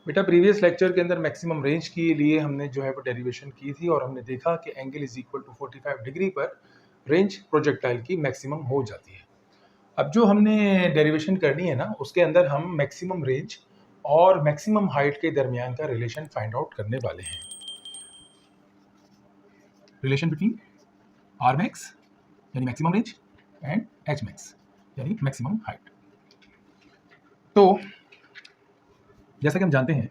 बेटा previous lecture के अंदर मैक्सिमम रेंज के लिए हमने जो है वो डेरिवेशन की थी और हमने देखा कि angle is equal to 45 degree पर रेंज प्रोजेक्टाइल की मैक्सिमम हो जाती है। अब जो हमने डेरिवेशन करनी है ना, उसके अंदर हम मैक्सिमम रेंज और मैक्सिमम हाइट के दरमियान का रिलेशन फाइंड आउट करने वाले हैं। रिलेशन बिटवीन आर मैक्स यानी maximum range and H max यानी मैक्सिमम हाइट। तो जैसा कि हम जानते हैं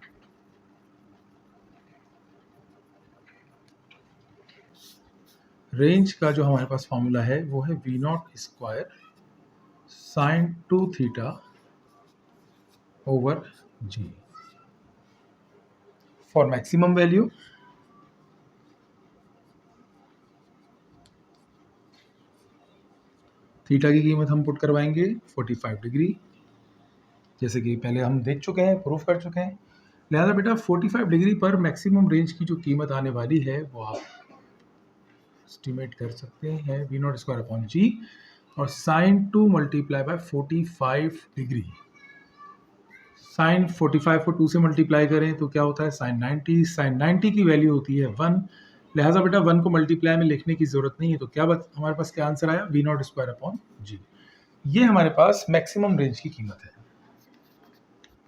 रेंज का जो हमारे पास फॉर्मूला है वो है v naught square sine 2 theta over g for maximum value theta की कीमत हम पुट करवाएंगे 45 डिग्री, जैसे कि पहले हम देख चुके हैं, प्रूफ कर चुके हैं। लिहाजा बेटा 45 डिग्री पर मैक्सिमम रेंज की जो कीमत आने वाली है वो आप एस्टिमेट कर सकते हैं v naught square upon g और sine 2 multiply by 45 degree. Sine 45 को 2 से मल्टीप्लाई करें तो क्या होता है साइन 90। साइन 90 की वैल्यू होती है 1, लिहाजा बेटा 1 को मल्टीप्लाई में लिखने की जरूरत नहीं है। तो क्या हमारे पास क्या आंसर आया वी नॉट स्क्वायर अपॉन जी। ये हमारे पास मैक्सिमम रेंज की कीमत है।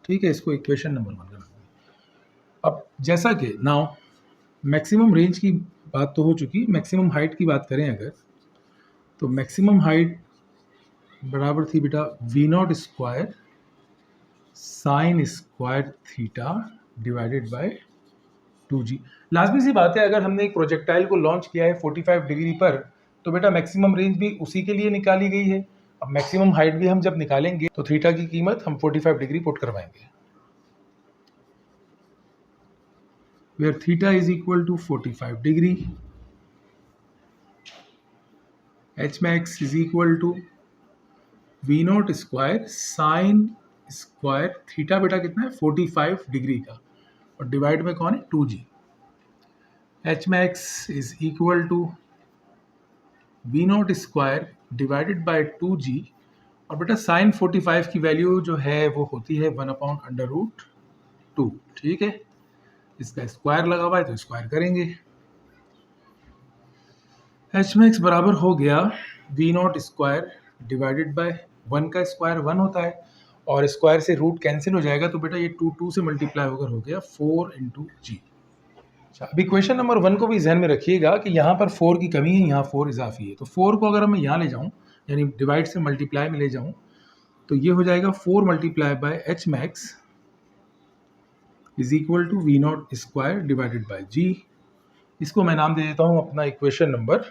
ठीक है, इसको इक्वेशन नंबर 1 करना। अब जैसा कि नाउ मैक्सिमम रेंज की बात तो हो चुकी, मैक्सिमम हाइट की बात करें अगर, तो मैक्सिमम हाइट बराबर थी बेटा v naught square sine square theta divided by 2g। लाजमी सी बात है, अगर हमने एक प्रोजेक्टाइल को लॉन्च किया है 45 डिग्री पर तो बेटा मैक्सिमम रेंज भी उसी के लिए निकाली गई है। अब मैक्सिमम हाइट भी हम जब निकालेंगे तो थीटा की कीमत हम 45 डिग्री पुट करवाएंगे, where theta is equal to 45 degree, h max is equal to v not square sine square theta बेटा कितना है 45 डिग्री का और डिवाइड में कौन है 2g। h max is equal to v not square divided by 2g और बेटा साइन 45 की वैल्यू जो है वो होती है 1 अपॉन अंडर रूट 2। ठीक है, इसका स्क्वायर लगा हुआ है तो स्क्वायर करेंगे। एच मैक्स बराबर हो गया v naught square divided by 1 का स्क्वायर 1 होता है और स्क्वायर से रूट कैंसिल हो जाएगा तो बेटा ये 2 से मल्टीप्लाई होकर हो गया 4 इंटू जी। अब इक्वेशन नंबर 1 को भी जहन में रखिएगा कि यहाँ पर 4 की कमी है, यहाँ 4 इजाफी है। तो 4 को अगर मैं यहाँ ले जाऊँ यानी डिवाइड से मल्टीप्लाई में ले जाऊँ तो ये हो जाएगा 4 multiply by H max is equal to V naught square divided by G. इसको मैं नाम दे देता हूँ अपना इक्वेशन नंबर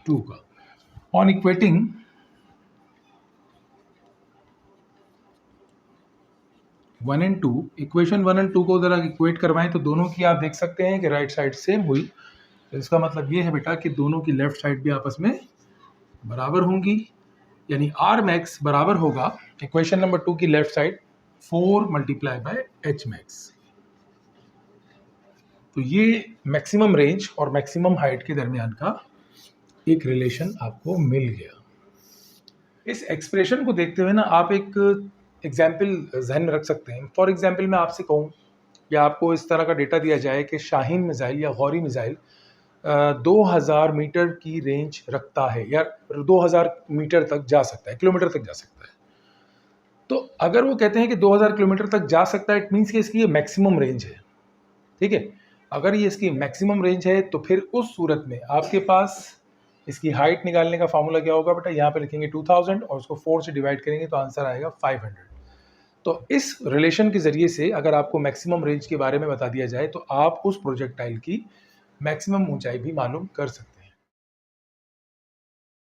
2 का। On equating one and two, equation 1 and 2 को जरा इक्वेट करवाएं तो दोनों की आप देख सकते हैं कि राइट साइड सेम हुई। तो इसका मतलब ये है बेटा कि दोनों की लेफ्ट साइड भी आपस में बराबर होंगी, यानी आर मैक्स बराबर होगा इक्वेशन नंबर 2 की left side 4 multiply by H max. तो ये मैक्सिमम रेंज और मैक्सिमम हाइट के दरमियान का एक रिलेशन आपको मिल गया। इस एक्सप्रेशन को देखते हुए ना आप एक एग्जाम्पल जहन में रख सकते हैं। फॉर एग्जाम्पल मैं आपसे कहूँ या आपको इस तरह का डेटा दिया जाए कि शाहीन मिसाइल या गौरी मिसाइल 2000 मीटर की रेंज रखता है या 2000 मीटर तक जा सकता है, किलोमीटर तक जा सकता है। तो अगर वो कहते हैं कि 2000 किलोमीटर तक जा सकता है, इट मीन्स कि इसकी ये मैक्सिमम रेंज है। ठीक है, अगर ये इसकी मैक्सिमम रेंज है तो फिर उस सूरत में आपके पास इसकी हाइट निकालने का फार्मूला क्या होगा बेटा, यहाँ पे लिखेंगे 2000 और उसको 4 से डिवाइड करेंगे तो आंसर आएगा 500। तो इस रिलेशन के जरिए से अगर आपको मैक्सिमम रेंज के बारे में बता दिया जाए तो आप उस प्रोजेक्टाइल की मैक्सिमम ऊंचाई भी मालूम कर सकते हैं।